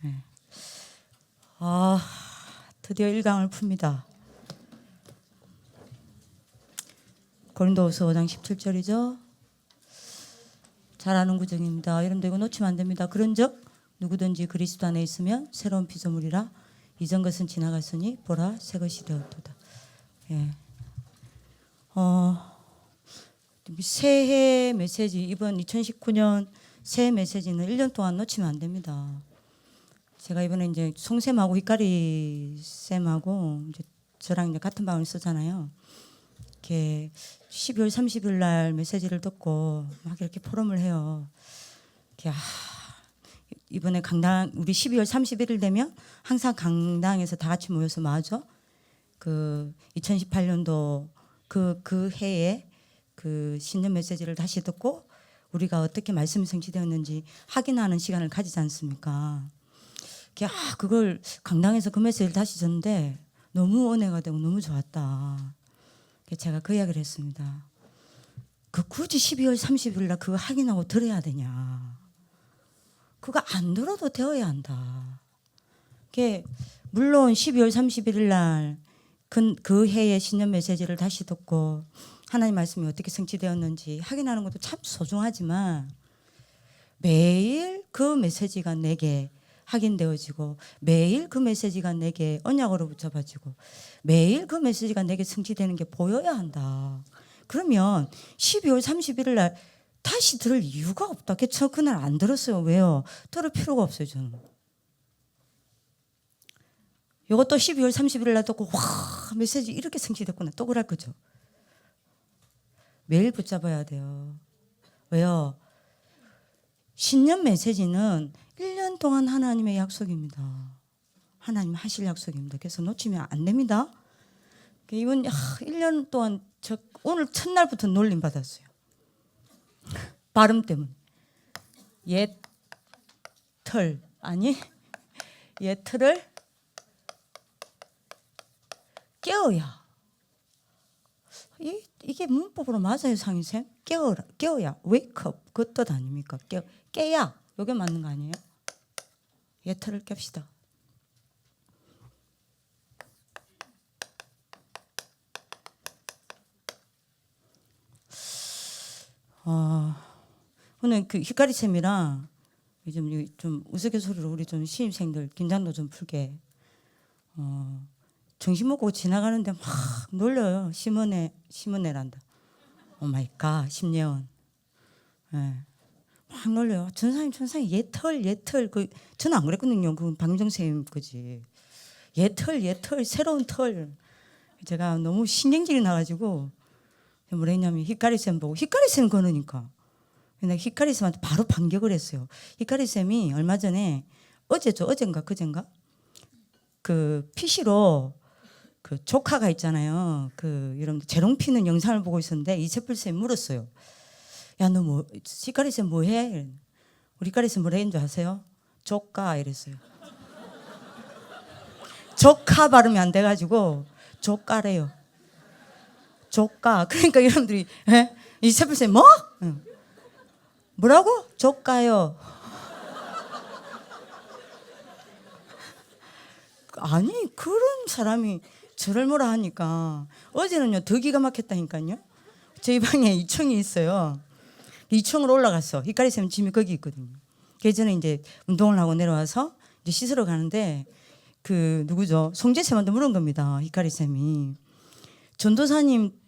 네. 드디어 1강을 풉니다. 고린도후서 5장 17절이죠. 잘 아는 구절입니다. 여러분들 이거 놓치면 안 됩니다. 그런즉 누구든지 그리스도 안에 있으면 새로운 피조물이라 이전 것은 지나갔으니 보라 새 것이 되었도다. 예. 새해 메시지, 이번 2019년 새해 메시지는 1년 동안 놓치면 안 됩니다. 제가 이번에 이제 송쌤하고 히카리 쌤하고 이제 저랑 이제 같은 방을 쓰잖아요. 이렇게 12월 30일 날 메시지를 듣고 막 이렇게 포럼을 해요. 이렇게 이번에 강당 우리 12월 31일 되면 항상 강당에서 다 같이 모여서 뭐하죠? 그 2018년도 그 해에 그 신년 메시지를 다시 듣고 우리가 어떻게 말씀이 성취되었는지 확인하는 시간을 가지지 않습니까? 그걸 강당에서 그 메시지를 다시 듣는데 너무 은혜가 되고 너무 좋았다. 제가 그 이야기를 했습니다. 굳이 12월 30일 날 그거 확인하고 들어야 되냐? 그거 안 들어도 되어야 한다. 물론 12월 31일 날 그 해의 신년 메시지를 다시 듣고 하나님 말씀이 어떻게 성취되었는지 확인하는 것도 참 소중하지만 매일 그 메시지가 내게 확인되어지고 매일 그 메시지가 내게 언약으로 붙잡아지고 매일 그 메시지가 내게 성취되는 게 보여야 한다. 그러면 12월 31일 날 다시 들을 이유가 없다. 저 그날 안 들었어요. 왜요? 들을 필요가 없어요. 저는. 이것도 12월 31일 날 듣고 와 메시지 이렇게 성취됐구나. 또 그럴 거죠. 매일 붙잡아야 돼요. 왜요? 신년 메시지는 1년 동안 하나님의 약속입니다. 하나님 하실 약속입니다. 그래서 놓치면 안 됩니다. 이번 1년 동안 오늘 첫날부터 놀림 받았어요. 발음 때문에. 예틀을 깨어야. 이게 문법으로 맞아요, 상희쌤? 깨어야. wake up. 그 뜻 아닙니까? 깨야. 이게 맞는 거 아니에요? 예틀을 깹시다. 오늘 그 히카리 쌤이랑 요즘 좀 우스갯소리로 우리 좀 신입생들 긴장도 좀 풀게 정신 먹고 지나가는데 막 놀려요. 심은혜란다. 오 마이 갓, 심예원. 예. 막 놀려요. 전사님 예털. 저는 안 그랬거든요. 그 박민정 쌤 거지. 예털 새로운 털. 제가 너무 신경질이 나가지고 뭐라 했냐면 히카리 쌤 보고 히카리 쌤 거느니까. 내가 히카리 쌤한테 바로 반격을 했어요. 히카리 쌤이 얼마 전에 어젠가 그젠가 그 PC로 그 조카가 있잖아요. 여러분들 재롱 피는 영상을 보고 있었는데 이채플 쌤이 물었어요. 야, 너 히카리 쌤 뭐해? 우리 히카리 쌤 뭐라 했는 줄 아세요? 조카 이랬어요. 조카 발음이 안 돼가지고 조카래요. 조카. 그러니까 여러분들이 이채플 쌤 뭐? 뭐라고? 조카요. 아니 그런 사람이 저를 뭐라 하니까 어제는요 더 기가 막혔다니까요. 저희 방에 2층이 있어요. 2층으로 올라갔어. 히카리 쌤 짐이 거기 있거든요. 그래서 저는 이제 운동을 하고 내려와서 이제 씻으러 가는데 누구죠? 송재 쌤한테 물은 겁니다. 히카리 쌤이 전도사님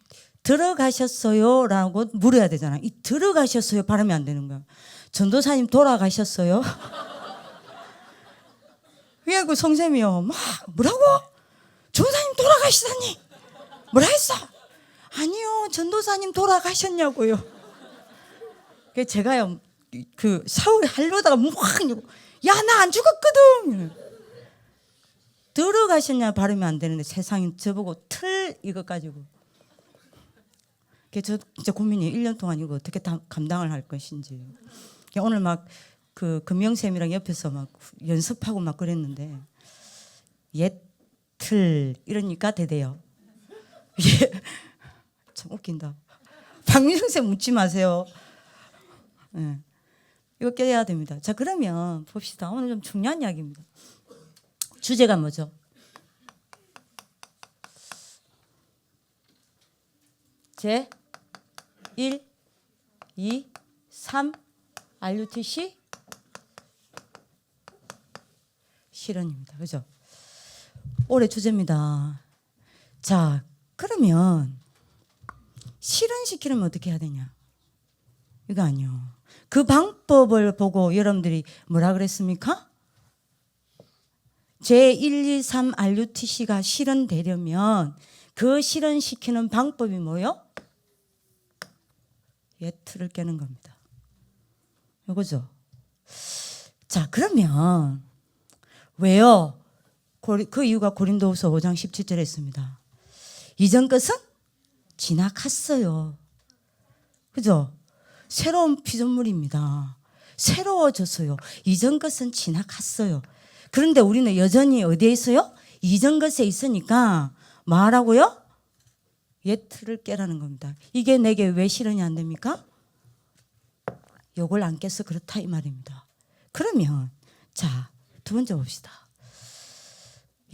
들어가셨어요? 라고 물어야 되잖아. 이 들어가셨어요 발음이 안 되는 거야. 전도사님 돌아가셨어요? 그래갖고 성쌤이요 막 뭐라고? 전도사님 돌아가시다니 뭐라 했어? 아니요 전도사님 돌아가셨냐고요. 그래서 제가요 샤워 하려다가 야 나 안 죽었거든. 들어가셨냐 발음이 안 되는데 세상에 저보고 틀 이거 가지고. 그래서 저 진짜 고민이에요. 1년 동안 이거 어떻게 감당을 할 것인지. 오늘 막 금명쌤이랑 옆에서 막 연습하고 막 그랬는데 예틀 이러니까 되대요. 참 웃긴다. 박민정쌤 묻지 마세요. 네. 이거 껴야 됩니다. 자, 그러면 봅시다. 오늘 좀 중요한 이야기입니다. 주제가 뭐죠? 제 1, 2, 3 RUTC 실현입니다. 그죠? 올해 주제입니다. 자, 그러면 실현시키려면 어떻게 해야 되냐? 이거 아니요. 그 방법을 보고 여러분들이 뭐라 그랬습니까? 제1, 2, 3 RUTC가 실현되려면 그 실현시키는 방법이 뭐요? 예틀을 깨는 겁니다. 이거죠. 자, 그러면 왜요? 그 이유가 고린도후서 5장 17절에 있습니다. 이전 것은 지나갔어요. 그죠? 새로운 피조물입니다. 새로워졌어요. 이전 것은 지나갔어요. 그런데 우리는 여전히 어디에 있어요? 이전 것에 있으니까 뭐 하라고요? 예틀을 깨라는 겁니다. 이게 내게 왜 실현이 안 됩니까? 요걸 안 깨서 그렇다 이 말입니다. 그러면 자, 두 번째 봅시다.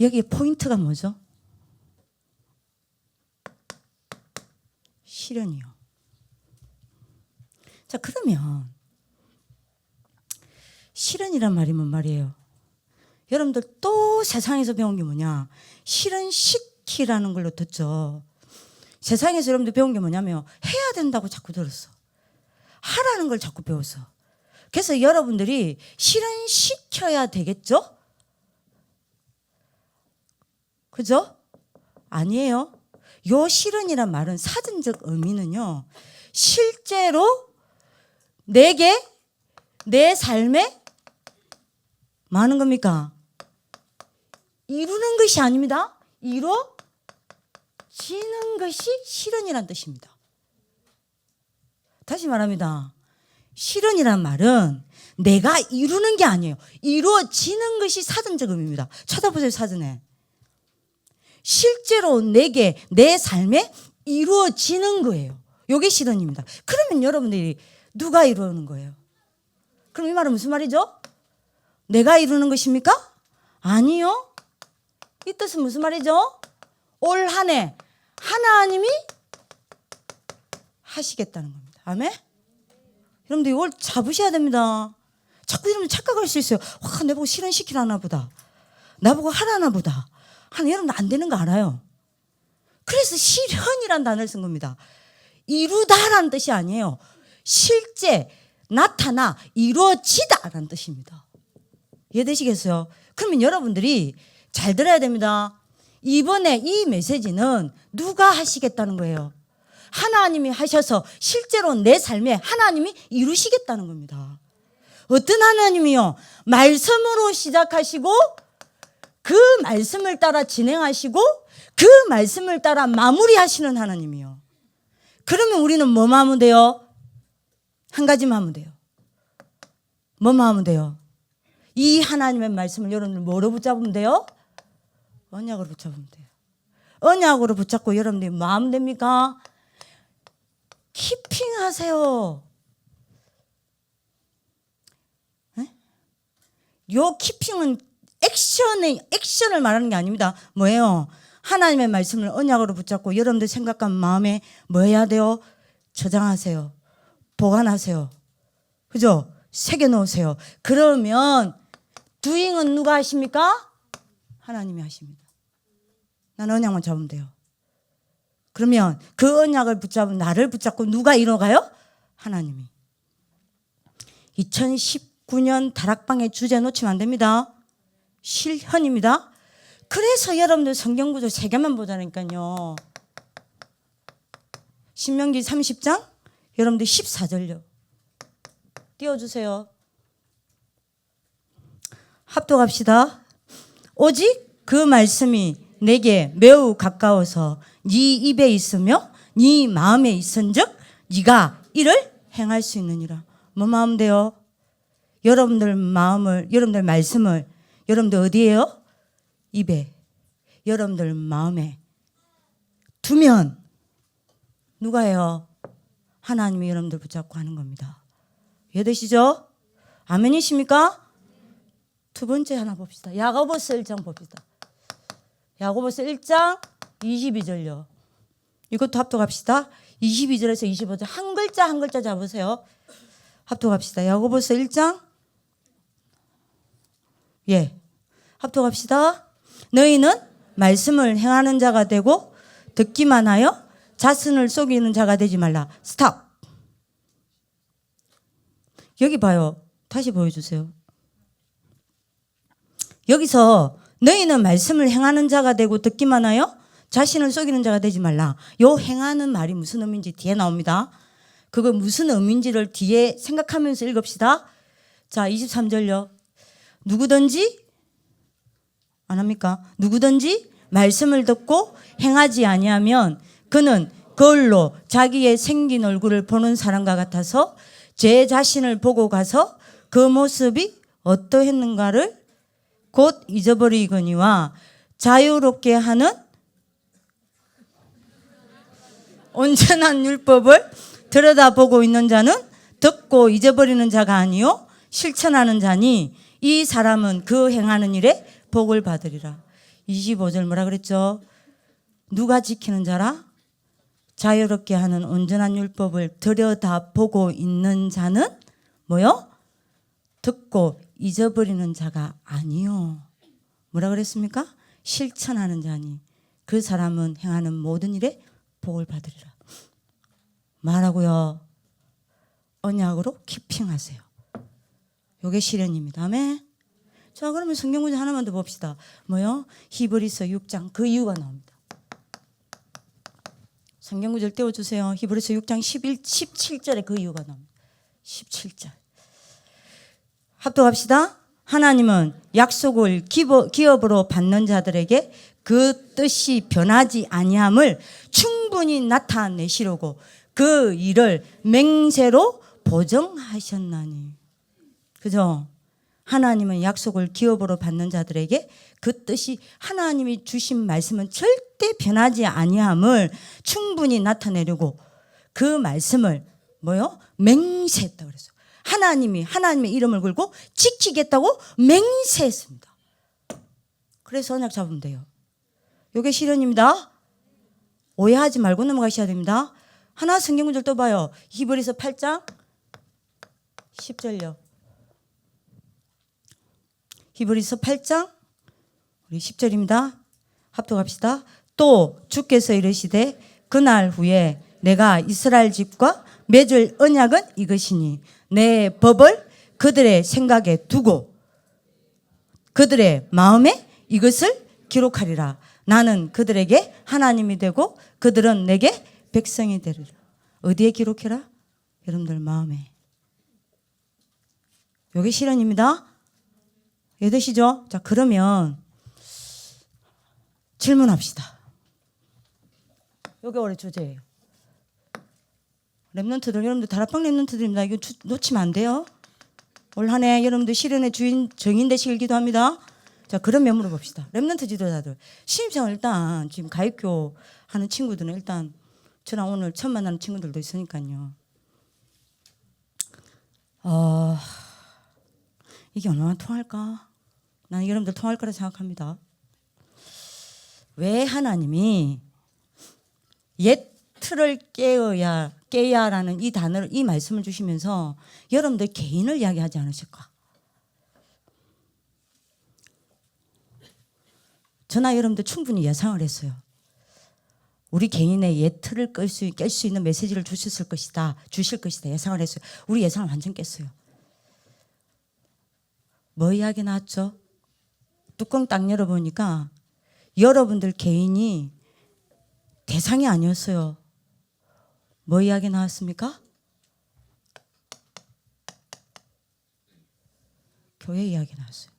여기 포인트가 뭐죠? 실현이요. 자, 그러면 실현이란 말이 뭔 말이에요? 여러분들 또 세상에서 배운 게 뭐냐? 실현시키라는 걸로 듣죠. 세상에서 여러분들 배운 게 뭐냐면 해야 된다고 자꾸 들었어. 하라는 걸 자꾸 배웠어. 그래서 여러분들이 실현시켜야 되겠죠? 그죠? 아니에요. 요 실현이란 말은 사전적 의미는요, 실제로 내게 내 삶에 많은 겁니까? 이루는 것이 아닙니다. 이루어지는 것이 실현이란 뜻입니다. 다시 말합니다. 실현이란 말은 내가 이루는 게 아니에요. 이루어지는 것이 사전적 의미입니다. 찾아보세요, 사전에. 실제로 내게 내 삶에 이루어지는 거예요. 이게 실현입니다. 그러면 여러분들이 누가 이루는 거예요? 그럼 이 말은 무슨 말이죠? 내가 이루는 것입니까? 아니요. 이 뜻은 무슨 말이죠? 올 한 해 하나님이 하시겠다는 겁니다. 아멘? 여러분들 이걸 잡으셔야 됩니다. 자꾸 이러면 착각할 수 있어요. 와, 내보고 실현시키라나 보다. 나보고 하라나 보다. 여러분 안 되는 거 알아요. 그래서 실현이란 단어를 쓴 겁니다. 이루다라는 뜻이 아니에요. 실제 나타나 이루어지다라는 뜻입니다. 이해되시겠어요? 그러면 여러분들이 잘 들어야 됩니다. 이번에 이 메시지는 누가 하시겠다는 거예요? 하나님이 하셔서 실제로 내 삶에 하나님이 이루시겠다는 겁니다. 어떤 하나님이요? 말씀으로 시작하시고 그 말씀을 따라 진행하시고 그 말씀을 따라 마무리하시는 하나님이요. 그러면 우리는 뭐만 하면 돼요? 한 가지만 하면 돼요. 뭐만 하면 돼요? 이 하나님의 말씀을 여러분들 뭐로 붙잡으면 돼요? 언약으로 붙잡으면 돼요. 언약으로 붙잡고 여러분들이 뭐 하면 됩니까? 키핑하세요. 네? 요 키핑은 액션을 말하는 게 아닙니다. 뭐예요? 하나님의 말씀을 언약으로 붙잡고 여러분들 생각한 마음에 뭐 해야 돼요? 저장하세요. 보관하세요. 그죠? 새겨놓으세요. 그러면 doing은 누가 하십니까? 하나님이 하십니다. 나는 언약만 잡으면 돼요. 그러면 그 언약을 붙잡은 나를 붙잡고 누가 이뤄가요? 하나님이. 2019년 다락방의 주제 놓치면 안 됩니다. 실현입니다. 그래서 여러분들 성경구조 3개만 보자니까요. 신명기 30장 여러분들 14절요. 띄워주세요. 합독합시다. 오직 그 말씀이 내게 매우 가까워서 네 입에 있으며 네 마음에 있은즉 네가 이를 행할 수 있느니라. 뭐만 하면 돼요? 여러분들 마음을, 여러분들 말씀을 여러분들 어디에요? 입에, 여러분들 마음에 두면 누가 해요? 하나님이 여러분들 붙잡고 하는 겁니다. 이해되시죠? 아멘이십니까? 두 번째 하나 봅시다. 야고보서 1장 봅시다. 야고보서 1장 22절요. 이것도 합독합시다. 22절에서 25절 한 글자 한 글자 잡으세요. 합독합시다. 야고보서 1장 합독합시다. 너희는 말씀을 행하는 자가 되고 듣기만 하여 자신을 속이는 자가 되지 말라. 스탑. 여기 봐요. 다시 보여주세요. 여기서 너희는 말씀을 행하는 자가 되고 듣기만 하여 자신을 속이는 자가 되지 말라. 요 행하는 말이 무슨 의미인지 뒤에 나옵니다. 그거 무슨 의미인지를 뒤에 생각하면서 읽읍시다. 자, 23절요. 누구든지 안 합니까? 누구든지 말씀을 듣고 행하지 아니하면 그는 거울로 자기의 생긴 얼굴을 보는 사람과 같아서 제 자신을 보고 가서 그 모습이 어떠했는가를 곧 잊어버리거니와 자유롭게 하는 온전한 율법을 들여다보고 있는 자는 듣고 잊어버리는 자가 아니요 실천하는 자니 이 사람은 그 행하는 일에 복을 받으리라. 25절 뭐라 그랬죠? 누가 지키는 자라? 자유롭게 하는 온전한 율법을 들여다보고 있는 자는 뭐요? 듣고 잊어버리는 자가 아니요. 뭐라 그랬습니까? 실천하는 자니 그 사람은 행하는 모든 일에 복을 받으리라. 말하고요. 언약으로 키핑하세요. 요게 실현입니다. 아멘. 자, 그러면 성경 구절 하나만 더 봅시다. 뭐요? 히브리서 6장 그 이유가 나옵니다. 성경 구절 떼어주세요. 히브리서 6장 17절에 그 이유가 나옵니다. 17절. 합독합시다. 하나님은 약속을 기업으로 받는 자들에게 그 뜻이 변하지 아니함을 충분히 나타내시려고 그 일을 맹세로 보정하셨나니. 그죠? 하나님은 약속을 기업으로 받는 자들에게 그 뜻이 하나님이 주신 말씀은 절대 변하지 아니함을 충분히 나타내려고 그 말씀을 뭐요? 맹세했다 그랬어요. 하나님이 하나님의 이름을 걸고 지키겠다고 맹세했습니다. 그래서 언약 잡으면 돼요. 이게 실현입니다. 오해하지 말고 넘어가셔야 됩니다. 하나 성경 구절 또 봐요. 히브리서 8장 10절요. 히브리서 8장 우리 10절입니다. 합독합시다. 또 주께서 이르시되 그날 후에 내가 이스라엘 집과 맺을 언약은 이것이니 내 법을 그들의 생각에 두고 그들의 마음에 이것을 기록하리라. 나는 그들에게 하나님이 되고 그들은 내게 백성이 되리라. 어디에 기록해라? 여러분들 마음에. 여기 실현입니다. 이해되시죠? 자, 그러면 질문합시다. 요게 올해 주제예요. 랩런트들, 여러분들 다락방 랩런트들입니다. 이거 놓치면 안 돼요. 올 한 해 여러분들 실현의 정인 되시길 기도합니다. 자, 그러면 물어봅시다. 랩런트 지도자들. 신입생은 일단 지금 가입교 하는 친구들은 일단 저랑 오늘 처음 만나는 친구들도 있으니까요. 이게 얼마나 통할까? 나는 여러분들 통할 거라 생각합니다. 왜 하나님이 옛 틀을 깨야라는 이 단어를 이 말씀을 주시면서 여러분들 개인을 이야기하지 않으실까? 저나 여러분들 충분히 예상을 했어요. 우리 개인의 옛 틀을 깰 수 있는 메시지를 주실 것이다 예상을 했어요. 우리 예상을 완전 깼어요. 뭐 이야기 나왔죠? 뚜껑 딱 열어보니까 여러분들 개인이 대상이 아니었어요. 뭐 이야기 나왔습니까? 교회 이야기 나왔어요.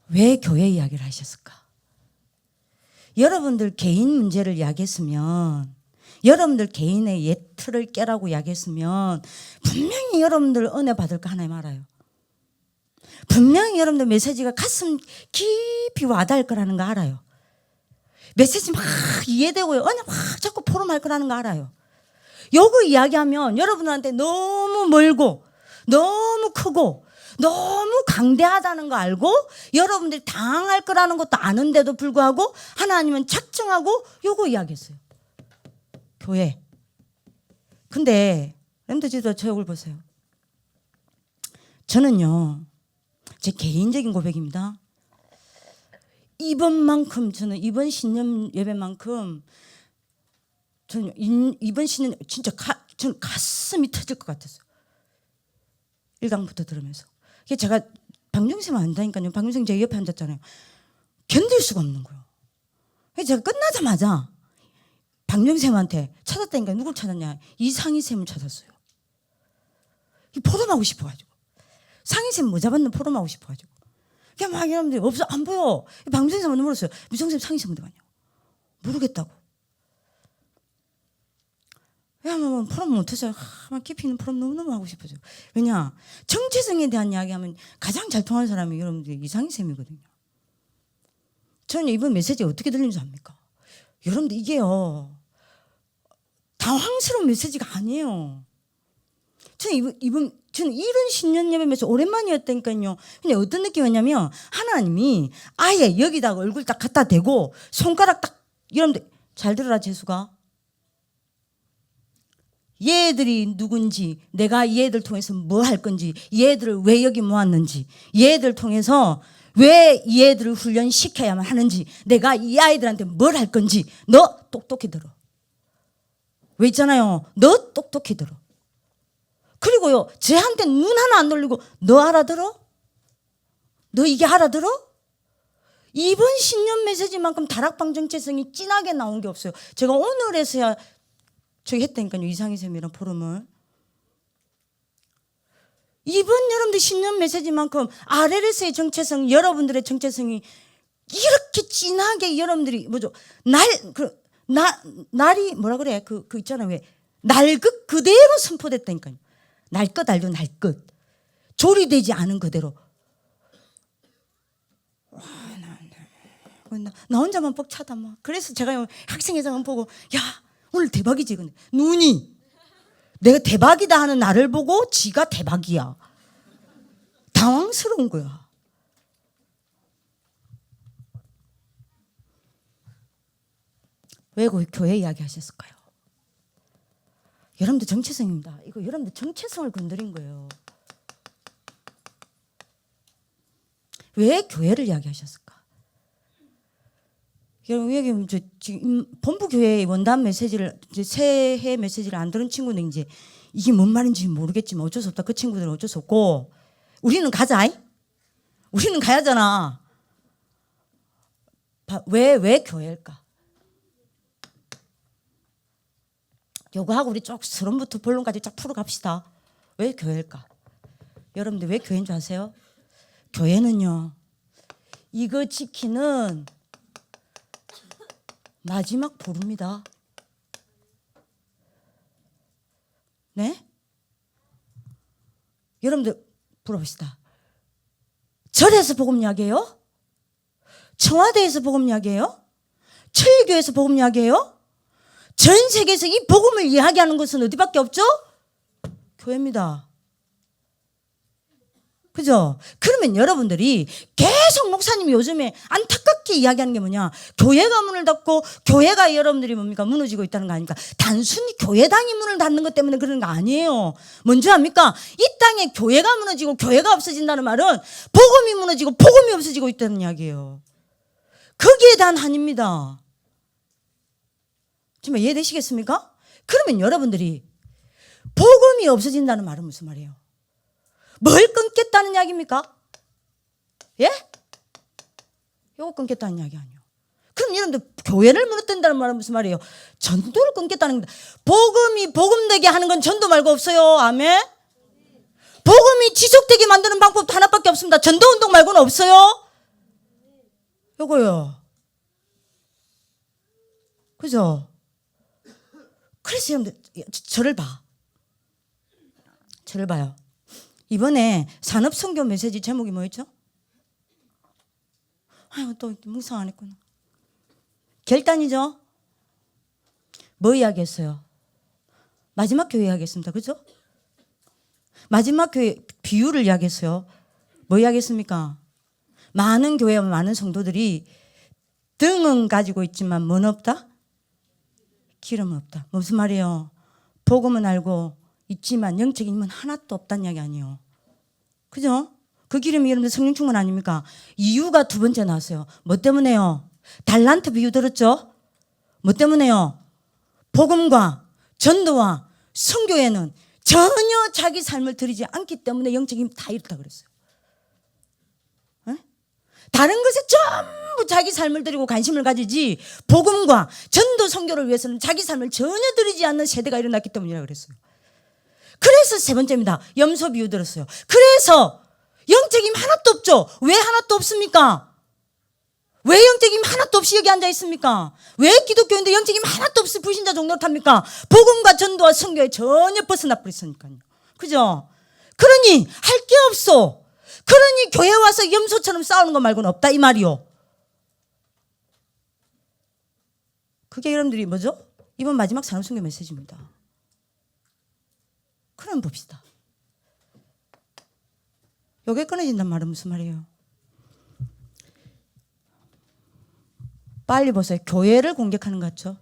왜 교회 이야기를 하셨을까? 여러분들 개인 문제를 이야기했으면 여러분들 개인의 옛 틀을 깨라고 이야기했으면 분명히 여러분들 은혜 받을 거 하나님 알아요. 분명히 여러분들 메시지가 가슴 깊이 와닿을 거라는 거 알아요. 메시지 막 이해되고요. 은혜 막 자꾸 포럼할 거라는 거 알아요. 요거 이야기하면 여러분한테 너무 멀고 너무 크고 너무 강대하다는 거 알고 여러분들이 당할 거라는 것도 아는데도 불구하고 하나님은 작정하고 요거 이야기했어요. 교회. 근데 렘드지도 저 얼굴 보세요. 저는요, 제 개인적인 고백입니다. 이번만큼 저는 이번 신년 예배만큼 저는 이번 신년 진짜 저는 가슴이 터질 것 같았어요. 1강부터 들으면서. 제가 박명쌤 안다니까요. 박명쌤 제 옆에 앉았잖아요. 견딜 수가 없는 거예요. 제가 끝나자마자 박명쌤한테 찾았다니까. 누굴 찾았냐? 이상희쌤을 찾았어요. 포럼하고 싶어가지고. 상희쌤 뭐 잡았는 포럼하고 싶어가지고. 그냥 막 여러분들이 없어, 안 보여. 박명쌤한테 물었어요. 미성쌤 상희쌤 어디 갔냐고. 모르겠다고. 왜냐면 포럼 못해서 막 깊이 있는 포럼 너무너무 하고 싶어져요. 왜냐? 정체성에 대한 이야기하면 가장 잘 통하는 사람이 여러분들 이상희쌤이거든요. 저는 이번 메시지 어떻게 들리는 줄 압니까? 여러분들 이게요, 당황스러운 메시지가 아니에요. 저는 저는 이런 신년 예배면서 오랜만이었다니까요. 근데 어떤 느낌이었냐면 하나님이 아예 여기다가 얼굴 딱 갖다 대고 손가락 딱, 여러분들 잘 들어라 재수가. 얘들이 누군지, 내가 얘들 통해서 뭐 할 건지, 얘들을 왜 여기 모았는지, 얘들 통해서 왜 얘들을 훈련시켜야만 하는지, 내가 이 아이들한테 뭘 할 건지 너 똑똑히 들어. 왜 있잖아요. 너 똑똑히 들어. 그리고요, 쟤한테 눈 하나 안 돌리고 너 알아들어? 너 이게 알아들어? 이번 신년 메시지만큼 다락방 정체성이 진하게 나온 게 없어요. 제가 오늘에서야 저기 했다니까요. 이상희 쌤이랑 포럼을. 이번 여러분들 신년 메시지만큼 RLS의 정체성, 여러분들의 정체성이 이렇게 진하게 여러분들이 뭐죠? 날이 뭐라 그래? 그 있잖아요. 왜? 날것 그대로 선포됐다니까요. 날 것 알죠? 날 것. 조리되지 않은 그대로. 나 혼자만 벅차다 막. 그래서 제가 학생회장을 보고 야 오늘 대박이지. 근데 눈이 내가 대박이다 하는 나를 보고 지가 대박이야. 당황스러운 거야. 왜 교회 이야기 하셨을까요? 여러분들 정체성입니다. 이거 여러분들 정체성을 건드린 거예요. 왜 교회를 이야기하셨을까? 여러분 여기 지금 본부 교회 원단 메시지를 이제 새해 메시지를 안 들은 친구는 이제 이게 뭔 말인지 모르겠지만 어쩔 수 없다. 그 친구들은 어쩔 수 없고 우리는 가자. 우리는 가야잖아. 왜 교회일까? 요거하고 우리 쭉 서론부터 본론까지 쫙 풀어갑시다. 왜 교회일까? 여러분들 왜 교회인 줄 아세요? 교회는요, 이거 지키는 마지막 보루입니다. 네? 여러분들 물어봅시다. 절에서 복음 이야기해요? 청와대에서 복음 이야기해요? 철교에서 복음 이야기해요? 전 세계에서 이 복음을 이야기하는 것은 어디밖에 없죠? 교회입니다. 그죠? 그러면 여러분들이 계속 목사님이 요즘에 안타깝게 이야기하는 게 뭐냐? 교회가 문을 닫고 교회가 여러분들이 뭡니까? 무너지고 있다는 거 아닙니까? 단순히 교회당이 문을 닫는 것 때문에 그런 거 아니에요. 뭔지 압니까? 이 땅에 교회가 무너지고 교회가 없어진다는 말은 복음이 무너지고 복음이 없어지고 있다는 이야기예요. 거기에 대한 한입니다. 지금 이해되시겠습니까? 그러면 여러분들이 복음이 없어진다는 말은 무슨 말이에요? 뭘 끊겠다는 이야기입니까? 예? 이거 끊겠다는 이야기 아니에요. 그럼 여러분들 교회를 무너뜨린다는 말은 무슨 말이에요? 전도를 끊겠다는 겁니다. 복음이 복음되게 하는 건 전도 말고 없어요. 아멘? 복음이 지속되게 만드는 방법 하나밖에 없습니다. 전도운동 말고는 없어요. 요거요. 그죠? 그래서 여러분들 저를 봐. 저를 봐요. 이번에 산업선교 메시지 제목이 뭐였죠? 아유 또 묵상 안 했구나. 결단이죠. 뭐 이야기했어요? 마지막 교회 이야기했습니다. 그죠? 마지막 교회 비유를 이야기했어요. 뭐 이야기했습니까? 많은 교회와 많은 성도들이 등은 가지고 있지만 뭐는 없다? 기름은 없다. 무슨 말이에요? 복음은 알고 있지만 영적인 힘은 하나도 없다는 이야기 아니에요. 그죠? 그 기름이 여러분들 성령 충만 아닙니까? 이유가 두 번째 나왔어요. 뭐 때문에요? 달란트 비유 들었죠? 뭐 때문에요? 복음과 전도와 선교에는 전혀 자기 삶을 들이지 않기 때문에 영적인 힘 다 잃었다 그랬어요. 에? 다른 것에 전부 자기 삶을 들이고 관심을 가지지 복음과 전도 선교를 위해서는 자기 삶을 전혀 들이지 않는 세대가 일어났기 때문이라고 그랬어요. 그래서 세 번째입니다. 염소 비유 들었어요. 그래서 영적인 힘 하나도 없죠. 왜 하나도 없습니까? 왜 영적인 힘 하나도 없이 여기 앉아 있습니까? 왜 기독교인데 영적인 힘 하나도 없이 불신자 종로를 탑니까? 복음과 전도와 선교에 전혀 벗어나 버렸으니까요. 그죠? 그러니 할 게 없어. 그러니 교회 와서 염소처럼 싸우는 거 말고는 없다 이 말이요. 그게 여러분들이 뭐죠? 이번 마지막 산업선교 메시지입니다. 그럼 봅시다. 요게 끊어진단 말은 무슨 말이에요? 빨리 보세요. 교회를 공격하는 것 같죠?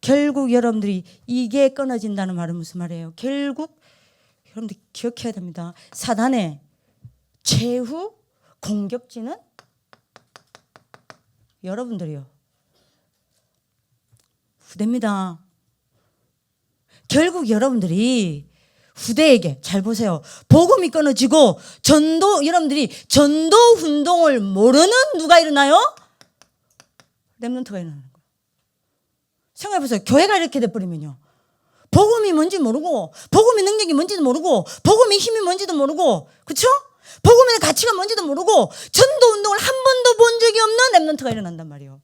결국 여러분들이 이게 끊어진다는 말은 무슨 말이에요? 결국 여러분들 기억해야 됩니다. 사단의 최후 공격지는 여러분들이요. 후대입니다. 결국 여러분들이 후대에게 잘 보세요. 복음이 끊어지고 여러분들이 전도 운동을 모르는 누가 일어나요? 렘넌트가 일어나는 거예요. 생각해보세요. 교회가 이렇게 돼버리면요. 복음이 뭔지 모르고 복음의 능력이 뭔지도 모르고 복음의 힘이 뭔지도 모르고 그렇죠? 복음의 가치가 뭔지도 모르고 전도 운동을 한 번도 본 적이 없는 렘넌트가 일어난단 말이에요.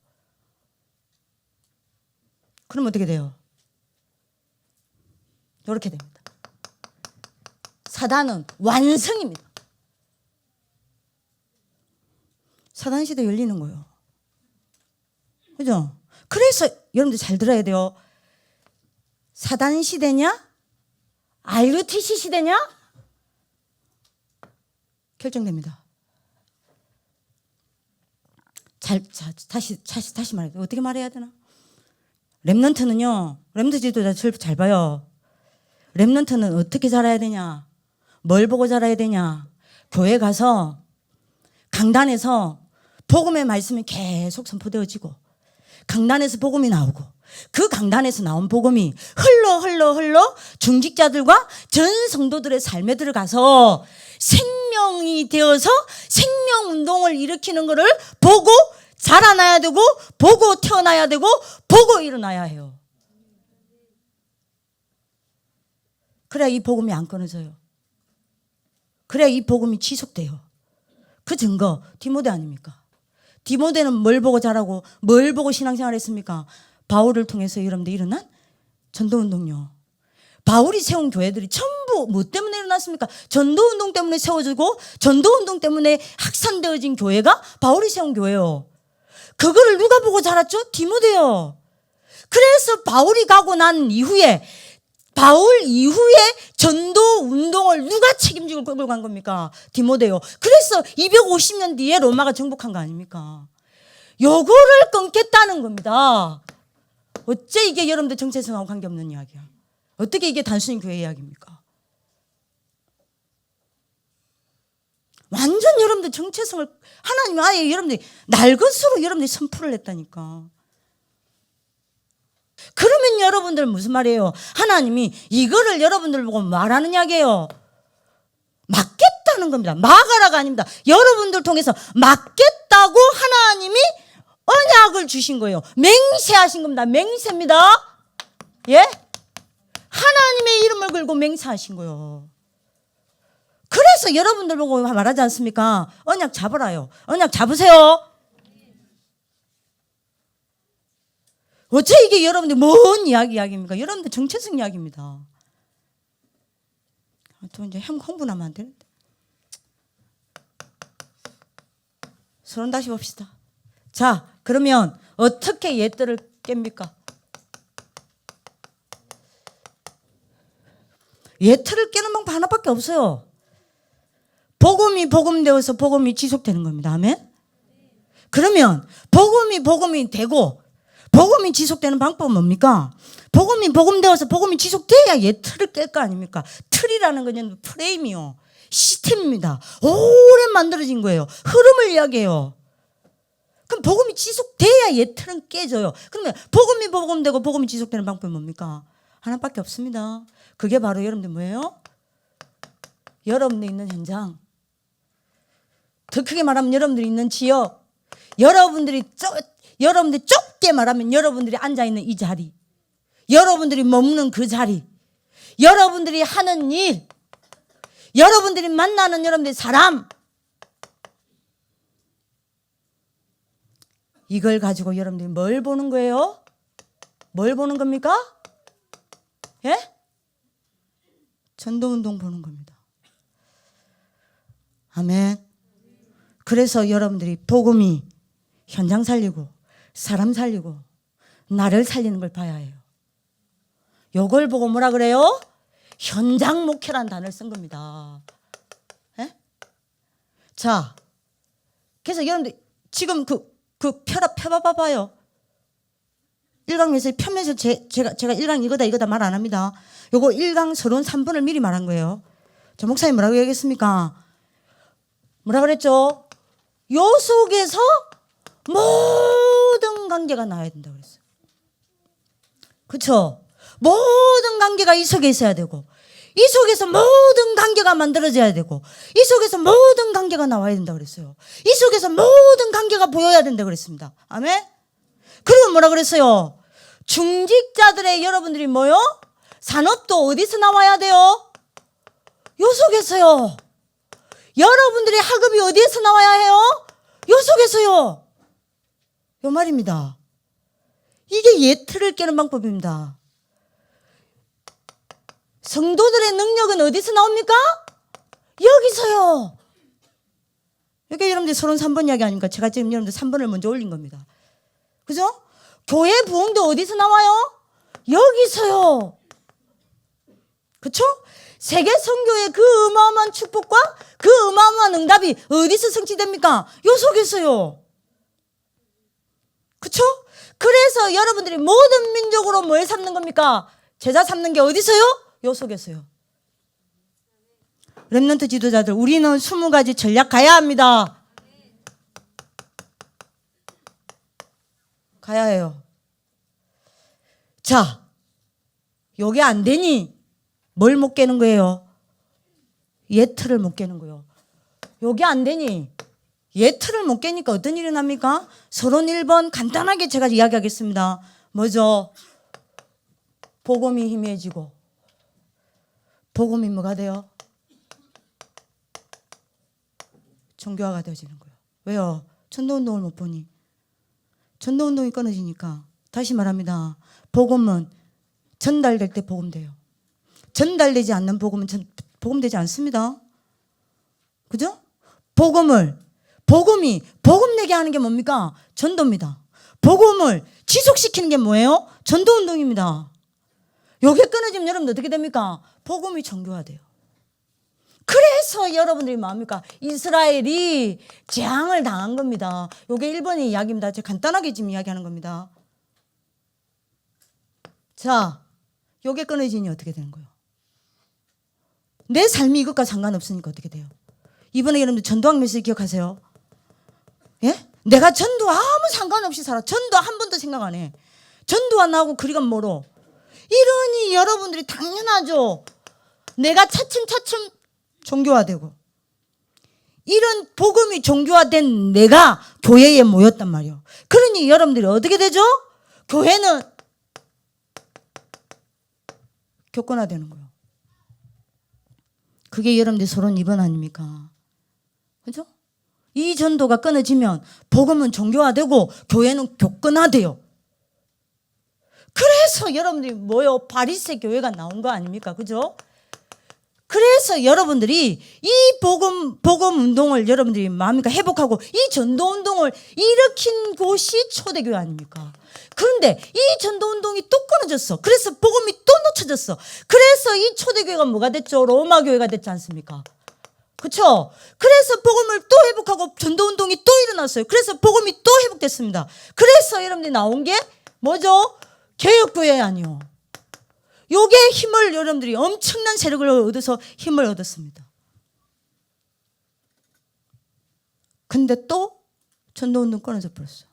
그럼 어떻게 돼요? 이렇게 됩니다. 사단은 완성입니다. 사단 시대 열리는 거예요. 그죠? 그래서 여러분들 잘 들어야 돼요. 사단 시대냐? RUTC 시대냐? 결정됩니다. 다시 말해요. 어떻게 말해야 되나? 렘넌트는요. 렘넌트 지도자 잘 봐요. 렘넌트는 어떻게 자라야 되냐? 뭘 보고 자라야 되냐? 교회 가서 강단에서 복음의 말씀이 계속 선포되어지고 강단에서 복음이 나오고 그 강단에서 나온 복음이 흘러 중직자들과 전 성도들의 삶에 들어가서 생명이 되어서 생명운동을 일으키는 것을 보고 자라나야 되고 보고 태어나야 되고 보고 일어나야 해요. 그래야 이 복음이 안 끊어져요. 그래야 이 복음이 지속돼요. 그 증거 디모데 아닙니까? 디모데는 뭘 보고 자라고 뭘 보고 신앙생활 했습니까? 바울을 통해서 여러분들 일어난 전도운동요. 바울이 세운 교회들이 전부 뭐 때문에 일어났습니까? 전도운동 때문에 세워지고 전도운동 때문에 확산되어진 교회가 바울이 세운 교회요. 그거를 누가 보고 자랐죠? 디모데요. 그래서 바울이 가고 난 이후에 바울 이후에 전도 운동을 누가 책임지고 끌고 간 겁니까? 디모데요. 그래서 250년 뒤에 로마가 정복한 거 아닙니까? 요거를 끊겠다는 겁니다. 어째 이게 여러분들 정체성하고 관계없는 이야기야? 어떻게 이게 단순히 교회 이야기입니까? 완전 여러분들 정체성을 하나님이 아예 여러분들이 날 것으로 여러분들이 선포를 했다니까. 그러면 여러분들 무슨 말이에요? 하나님이 이거를 여러분들 보고 말하는 이야기예요. 맡겠다는 겁니다. 막아라가 아닙니다. 여러분들 통해서 맡겠다고 하나님이 언약을 주신 거예요. 맹세하신 겁니다. 맹세입니다. 예? 하나님의 이름을 걸고 맹세하신 거예요. 그래서 여러분들 보고 말하지 않습니까? 언약 잡으라요. 언약 잡으세요. 어째 이게 여러분들 뭔 이야기입니까? 여러분들 정체성 이야기입니다. 또 이제 홍보하면 안 되는데. 서론 다시 봅시다. 자, 그러면 어떻게 옛들을 깹니까? 예틀을 깨는 방법 하나밖에 없어요. 복음이 복음되어서 복음이 지속되는 겁니다. 아멘. 그러면 복음이 되고 복음이 지속되는 방법은 뭡니까? 복음이 복음되어서 복음이 지속돼야 예틀을 깰 거 아닙니까? 틀이라는 건 프레임이요, 시스템입니다. 오래 만들어진 거예요. 흐름을 이야기해요. 그럼 복음이 지속돼야 예틀은 깨져요. 그러면 복음이 복음되고 복음이 지속되는 방법이 뭡니까? 하나밖에 없습니다. 그게 바로 여러분들 뭐예요? 여러분들 있는 현장, 더 크게 말하면 여러분들이 있는 지역, 여러분들이 좁게 말하면 여러분들이 앉아있는 이 자리, 여러분들이 머무는 그 자리, 여러분들이 하는 일, 여러분들이 만나는 여러분들의 사람, 이걸 가지고 여러분들이 뭘 보는 거예요? 뭘 보는 겁니까? 예? 전도운동 보는 겁니다. 아멘. 그래서 여러분들이 복음이 현장 살리고 사람 살리고 나를 살리는 걸 봐야 해요. 요걸 보고 뭐라 그래요? 현장 목회라는 단어를 쓴 겁니다. 예? 자, 그래서 여러분들 지금 펴봐봐요. 1강에서 펴면서 제가 1강 이거다 말 안 합니다. 요거 1강 서론 3번을 미리 말한 거예요. 저 목사님 뭐라고 얘기했습니까? 뭐라 그랬죠? 요 속에서 모든 관계가 나와야 된다고 그랬어요. 그렇죠? 모든 관계가 이 속에 있어야 되고, 이 속에서 모든 관계가 만들어져야 되고, 이 속에서 모든 관계가 나와야 된다고 그랬어요. 이 속에서 모든 관계가 보여야 된다고 그랬습니다. 아멘? 그리고 뭐라 그랬어요? 중직자들의 여러분들이 뭐요? 산업도 어디서 나와야 돼요? 요 속에서요. 여러분들의 학업이 어디에서 나와야 해요? 요 속에서요. 요 말입니다. 이게 예틀을 깨는 방법입니다. 성도들의 능력은 어디서 나옵니까? 여기서요. 이게 여러분들 서론 3번 이야기 아닙니까? 제가 지금 여러분들 3번을 먼저 올린 겁니다. 그죠? 교회 부흥도 어디서 나와요? 여기서요. 그렇죠? 세계 선교의 그 어마어마한 축복과 그 어마어마한 응답이 어디서 성취됩니까? 요 속에서요. 그렇죠? 그래서 여러분들이 모든 민족으로 뭘 삼는 겁니까? 제자 삼는 게 어디서요? 요 속에서요. 렘넌트 지도자들, 우리는 20가지 전략 가야 합니다. 가야 해요. 자, 요게 안 되니 뭘 못 깨는 거예요? 예틀을 못 깨는 거예요. 요게 안 되니 예틀을 못 깨니까 어떤 일이 납니까? 서론 1번 간단하게 제가 이야기하겠습니다. 뭐죠? 복음이 희미해지고, 복음이 뭐가 돼요? 종교화가 되어지는 거예요. 왜요? 전도운동을 못 보니. 전도운동이 끊어지니까. 다시 말합니다. 복음은 전달될 때 복음돼요. 전달되지 않는 복음은 복음되지 않습니다. 그죠? 복음이 복음내게 하는 게 뭡니까? 전도입니다. 복음을 지속시키는 게 뭐예요? 전도운동입니다. 요게 끊어지면 여러분들 어떻게 됩니까? 복음이 정교화돼요. 그래서 여러분들이 뭐합니까? 이스라엘이 재앙을 당한 겁니다. 요게 1번의 이야기입니다. 제가 간단하게 지금 이야기하는 겁니다. 자, 요게 끊어지니 어떻게 되는 거예요? 내 삶이 이것과 상관없으니까 어떻게 돼요? 이번에 여러분들 전도학 메시지 기억하세요? 예? 내가 전도 아무 상관없이 살아. 전도 한 번도 생각 안 해. 전도 안 하고 그리가 멀어. 이러니 여러분들이 당연하죠. 내가 차츰차츰 종교화되고, 이런 복음이 종교화된 내가 교회에 모였단 말이에요. 그러니 여러분들이 어떻게 되죠? 교회는 교권화되는 거예요. 그게 여러분들 서론 2번 아닙니까? 그죠? 이 전도가 끊어지면 복음은 종교화되고 교회는 교권화돼요. 그래서 여러분들이 뭐요? 바리새 교회가 나온 거 아닙니까? 그죠? 그래서 여러분들이 이 복음 운동을 여러분들이 마음이니까 회복하고 이 전도 운동을 일으킨 곳이 초대교회 아닙니까? 그런데 이 전도 운동이 또 끊어졌어. 그래서 복음이 또 놓쳐졌어. 그래서 이 초대교회가 뭐가 됐죠? 로마 교회가 됐지 않습니까? 그렇죠? 그래서 복음을 또 회복하고 전도 운동이 또 일어났어요. 그래서 복음이 또 회복됐습니다. 그래서 여러분들이 나온 게 뭐죠? 개혁교회 아니요. 요게 힘을 여러분들이 엄청난 세력을 얻어서 힘을 얻었습니다. 근데 또 전도운동 끊어져 버렸어요.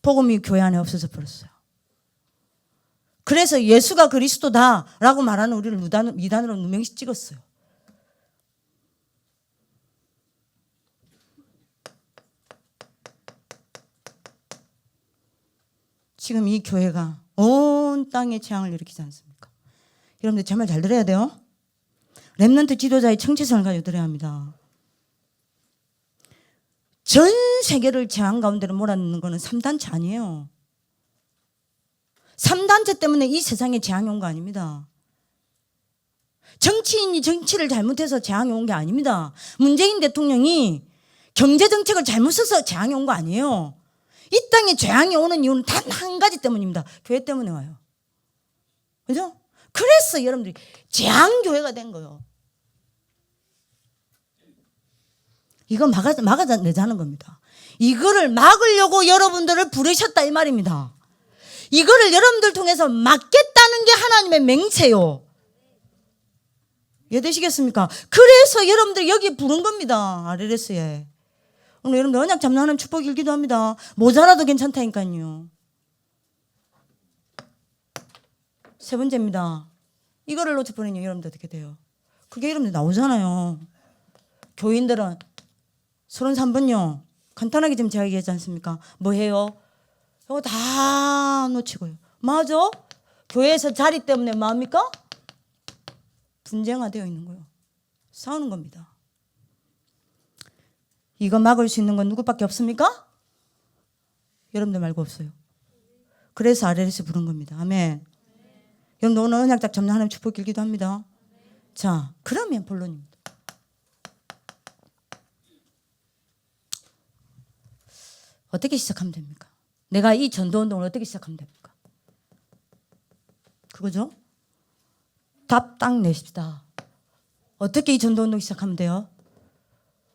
복음이 교회 안에 없어져 버렸어요. 그래서 예수가 그리스도다라고 말하는 우리를 미단으로 누명씩 찍었어요. 지금 이 교회가 온 땅에 재앙을 일으키지 않습니까? 여러분들 제 말 잘 들어야 돼요. 렘넌트 지도자의 정체성을 가지고 들어야 합니다. 전 세계를 재앙 가운데로 몰아넣는 것은 3단체 아니에요. 3단체 때문에 이 세상에 재앙이 온 거 아닙니다. 정치인이 정치를 잘못해서 재앙이 온 게 아닙니다. 문재인 대통령이 경제정책을 잘못 써서 재앙이 온 거 아니에요. 이 땅에 재앙이 오는 이유는 단 한 가지 때문입니다. 교회 때문에 와요. 그죠? 그래서 여러분들이 재앙교회가 된 거예요. 이거 막아내자는 겁니다. 이거를 막으려고 여러분들을 부르셨다 이 말입니다. 이거를 여러분들 통해서 막겠다는 게 하나님의 맹세요. 이해되시겠습니까? 그래서 여러분들 여기 부른 겁니다. RLS에. 오늘 여러분들 언약 잡는 하나님 축복 일기도 합니다. 모자라도 괜찮다니까요. 세 번째입니다. 이거를 놓쳐버리면 여러분들 어떻게 돼요? 그게 여러분들 나오잖아요. 교인들은 33번요. 간단하게 지금 제가 얘기하지 않습니까? 뭐 해요? 이거 다 놓치고요. 맞아? 교회에서 자리 때문에 뭐합니까? 분쟁화되어 있는 거예요. 싸우는 겁니다. 이거 막을 수 있는 건 누구밖에 없습니까? 여러분들 말고 없어요. 그래서 RLS 부른 겁니다. 아멘. 여러분 오늘 언약작 잡는 하나님 축복 길기도 합니다. 자, 그러면 본론입니다. 어떻게 시작하면 됩니까? 내가 이 전도운동을 어떻게 시작하면 됩니까? 그거죠? 답 딱 내십시다. 어떻게 이 전도운동 시작하면 돼요?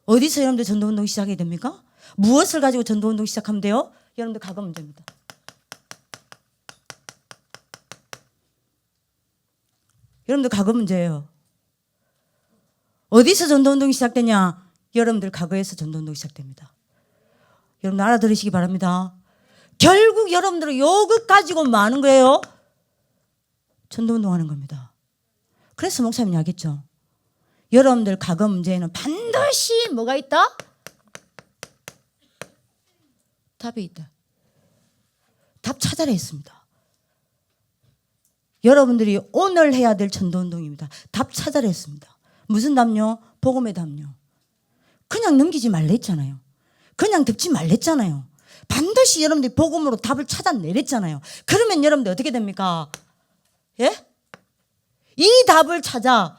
어디서 여러분들 전도운동 시작하게 됩니까? 무엇을 가지고 전도운동 시작하면 돼요? 여러분들 과거 문제입니다. 여러분들 과거 문제예요. 어디서 전도운동이 시작되냐? 여러분들 과거에서 전도운동이 시작됩니다. 여러분 알아들으시기 바랍니다. 결국 여러분들은 요것 가지고 뭐 하는 거예요? 전도운동 하는 겁니다. 그래서 목사님이 하겠죠. 여러분들 과거 문제에는 반드시 뭐가 있다? 답이 있다. 답 찾아라 했습니다. 여러분들이 오늘 해야 될 전도운동입니다. 답 찾아라 했습니다. 무슨 답요? 복음의 답요. 그냥 넘기지 말랬잖아요. 그냥 듣지 말랬잖아요. 반드시 여러분들이 복음으로 답을 찾아내랬잖아요. 그러면 여러분들 어떻게 됩니까? 예? 이 답을 찾아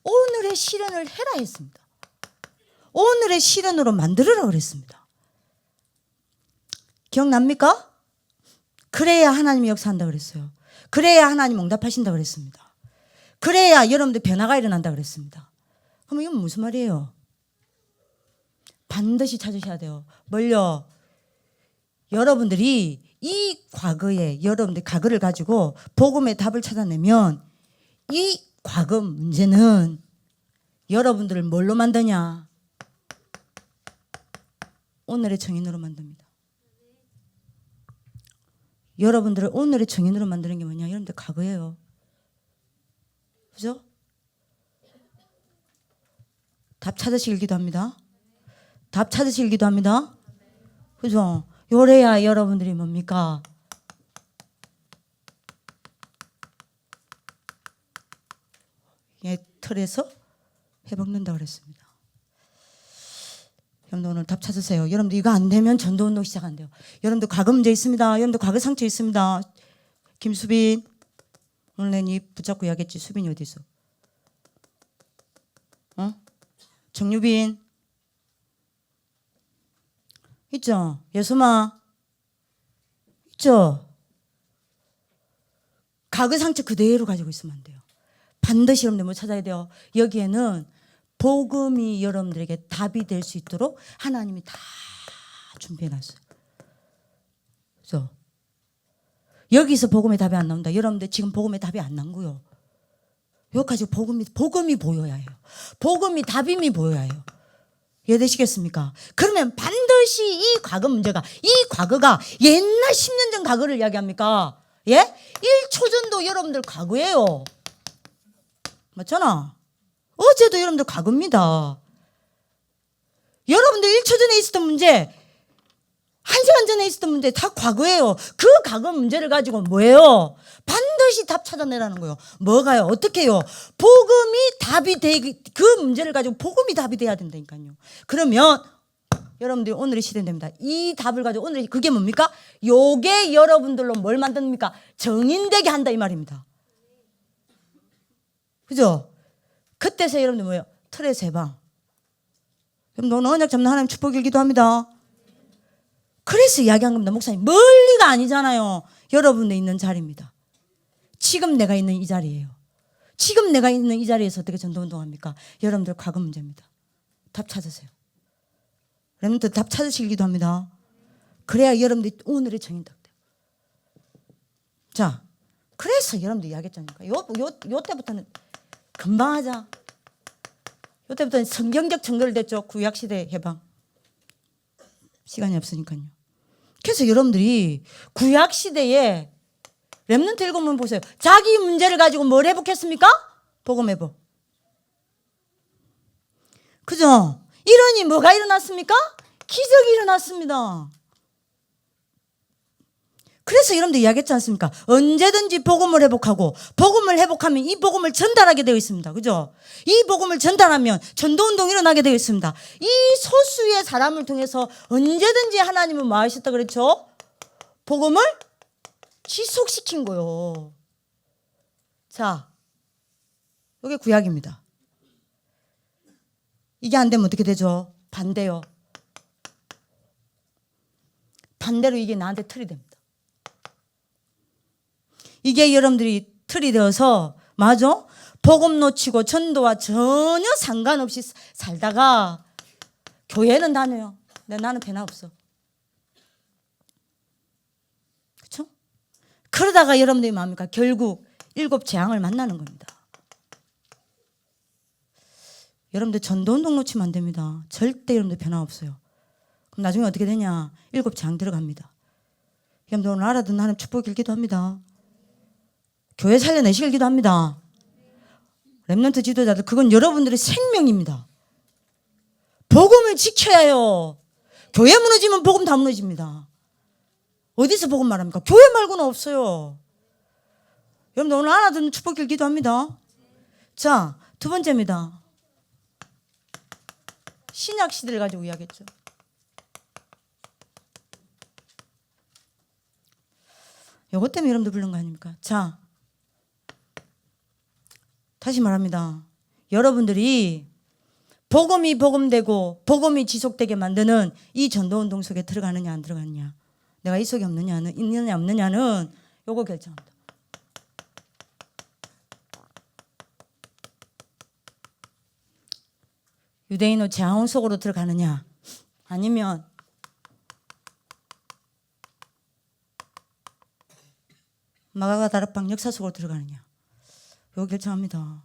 오늘의 실현을 해라 했습니다. 오늘의 실현으로 만들으라 그랬습니다. 기억납니까? 그래야 하나님이 역사한다 그랬어요. 그래야 하나님 응답하신다 그랬습니다. 그래야 여러분들 변화가 일어난다 그랬습니다. 그럼 이건 무슨 말이에요? 반드시 찾으셔야 돼요. 뭘요? 여러분들이 이 과거에 여러분들 과거를 가지고 복음의 답을 찾아내면 이 과거 문제는 여러분들을 뭘로 만드냐? 오늘의 정인으로 만듭니다. 여러분들을 오늘의 정인으로 만드는 게 뭐냐? 여러분들 과거예요. 그죠? 답 찾으시길 기도합니다. 답 찾으시길 기도합니다. 그죠? 요래야 여러분들이 뭡니까? 예, 틀에서 회복된다고 그랬습니다. 여러분들 오늘 답 찾으세요. 여러분들 이거 안 되면 전도운동 시작 안 돼요. 여러분들 과거 문제 있습니다. 여러분들 과거 상처 있습니다. 김수빈 오늘 내 니 붙잡고 이야기했지. 수빈이 어디 있어? 정유빈 있죠? 예수마 있죠? 과거 상처 그대로 가지고 있으면 안 돼요. 반드시 여러분들 뭐 찾아야 돼요. 여기에는 복음이 여러분들에게 답이 될 수 있도록 하나님이 다 준비해놨어요. 그래서 여기서 복음의 답이 안 나온다. 여러분들 지금 복음의 답이 안 나고요. 여기까지 복음이 보여야 해요. 복음이 답임이 보여야 해요. 이해되시겠습니까? 그러면 반드시 이 과거 문제가, 이 과거가 옛날 10년 전 과거를 이야기합니까? 예? 1초 전도 여러분들 과거예요. 맞잖아. 어제도 여러분들 과거입니다. 여러분들 1초 전에 있었던 문제, 1시간 전에 있었던 문제 다 과거예요. 그 과거 문제를 가지고 뭐예요? 반드시 답 찾아내라는 거예요. 뭐가요? 어떻게 해요? 복음이 답이 그 문제를 가지고 복음이 답이 돼야 된다니까요. 그러면 여러분들이 오늘의 시대는 됩니다. 이 답을 가지고 오늘의 그게 뭡니까? 요게 여러분들로 뭘 만듭니까? 정인되게 한다 이 말입니다. 그죠? 그때서 여러분들 뭐예요? 틀의 세방. 그럼 너는 언약 잡는 하나님 축복 일기도 합니다. 그래서 이야기한 겁니다. 목사님 멀리가 아니잖아요. 여러분들 있는 자리입니다. 지금 내가 있는 이 자리예요. 지금 내가 있는 이 자리에서 어떻게 전도운동합니까? 여러분들 과거 문제입니다. 답 찾으세요. 여러분들 답 찾으시기도 합니다. 그래야 여러분들이 오늘의 정인답 돼요. 자, 그래서 여러분들 이야기했잖아요. 요 때부터는 금방 하자. 요 때부터는 성경적 증거를 댔죠. 구약시대 해방. 시간이 없으니까요. 그래서 여러분들이 구약시대에 렘넌트 읽으면 보세요. 자기 문제를 가지고 뭘 회복했습니까? 복음 회복. 그죠? 이러니 뭐가 일어났습니까? 기적이 일어났습니다. 그래서 여러분들 이야기했지 않습니까? 언제든지 복음을 회복하고 복음을 회복하면 이 복음을 전달하게 되어 있습니다. 그죠? 이 복음을 전달하면 전도운동이 일어나게 되어 있습니다. 이 소수의 사람을 통해서 언제든지 하나님은 뭐 하셨다 그랬죠? 복음을 지속시킨 거요. 자, 이게 구약입니다. 이게 안 되면 어떻게 되죠? 반대요. 반대로 이게 나한테 틀이 됩니다. 이게 여러분들이 틀이 되어서 맞아? 복음 놓치고 전도와 전혀 상관없이 살다가 교회는 다녀요. 근데 나는 배나 없어. 그렇죠? 그러다가 여러분들이 뭡니까? 결국 7 재앙을 만나는 겁니다. 여러분들 전도운동 놓치면 안 됩니다. 절대 여러분들 변화 없어요. 그럼 나중에 어떻게 되냐? 7 재앙 들어갑니다. 여러분들 오늘 알아듣는 하나님 축복 일기도 합니다. 교회 살려내시길 기도합니다. 렘넌트 지도자들 그건 여러분들의 생명입니다. 복음을 지켜야 해요. 교회 무너지면 복음 다 무너집니다. 어디서 복음 말합니까? 교회 말고는 없어요. 여러분들 오늘 알아듣는 축복길 기도합니다. 자, 2번째입니다. 신약 시대를 가지고 이야기했죠. 이것 때문에 여러분들 부른 거 아닙니까? 자, 다시 말합니다. 여러분들이 복음이 복음되고 복음이 지속되게 만드는 이 전도운동 속에 들어가느냐 안 들어가느냐, 내가 이 속에 있느냐 없느냐는 요거 결정합니다. 유대인의 재앙 속으로 들어가느냐 아니면 마가가 다락방 역사 속으로 들어가느냐, 요거 결정합니다.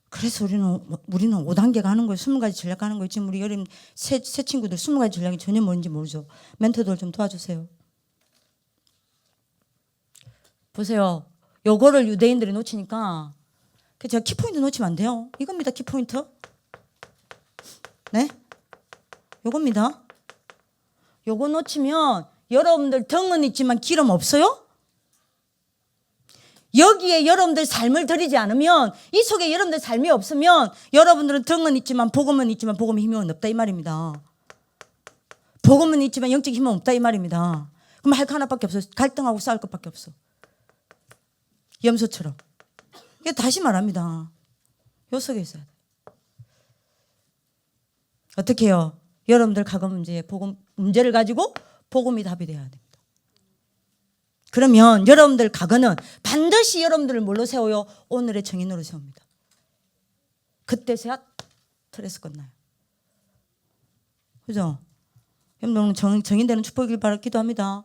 그래서 우리는 5단계 가는 거예요. 20가지 전략 가는 거예요. 지금 우리 여름 새 친구들 20가지 전략이 전혀 뭔지 모르죠. 멘토들 좀 도와주세요. 보세요. 요거를 유대인들이 놓치니까 제가 키포인트 놓치면 안 돼요. 이겁니다. 키포인트. 네? 요겁니다. 요거 놓치면 여러분들 덩은 있지만 기름 없어요? 여기에 여러분들 삶을 들이지 않으면, 이 속에 여러분들 삶이 없으면 여러분들은 덩은 있지만 복음은 있지만 복음의 힘은 없다 이 말입니다. 복음은 있지만 영적 힘은 없다 이 말입니다. 그럼 할 거 하나밖에 없어요. 갈등하고 싸울 것밖에 없어. 염소처럼. 이게 다시 말합니다. 요 속에 있어야 돼. 어떻게 해요? 여러분들 과거 문제에 복음 문제를 가지고 복음이 답이 돼야 됩니다. 그러면 여러분들 과거는 반드시 여러분들을 뭘로 세워요? 오늘의 정인으로 세웁니다. 그때서야 스트레스 끝나요. 그죠? 여러분 정인되는 축복이길 바라 기도합니다.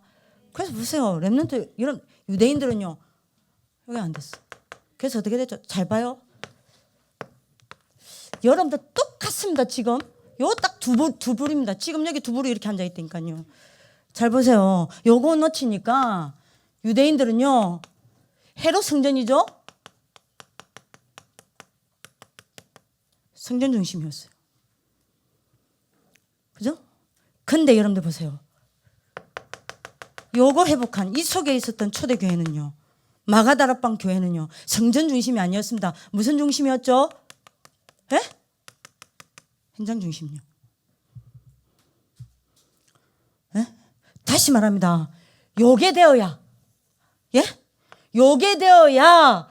그래서 보세요. 렘넌트 이런 유대인들은요. 여기 안 됐어. 그래서 어떻게 됐죠? 잘 봐요. 여러분들 똑같습니다. 지금 요 딱 두 불입니다. 지금 여기 두 불이 이렇게 앉아 있다니까요. 잘 보세요. 요거 놓치니까 유대인들은요. 헤롯 성전이죠. 성전 중심이었어요. 그죠? 근데 여러분들 보세요. 요거 회복한 이 속에 있었던 초대교회는요. 마가다락방 교회는요. 성전 중심이 아니었습니다. 무슨 중심이었죠? 예? 현장 중심이요. 예? 다시 말합니다. 요게 되어야 예? 요게 되어야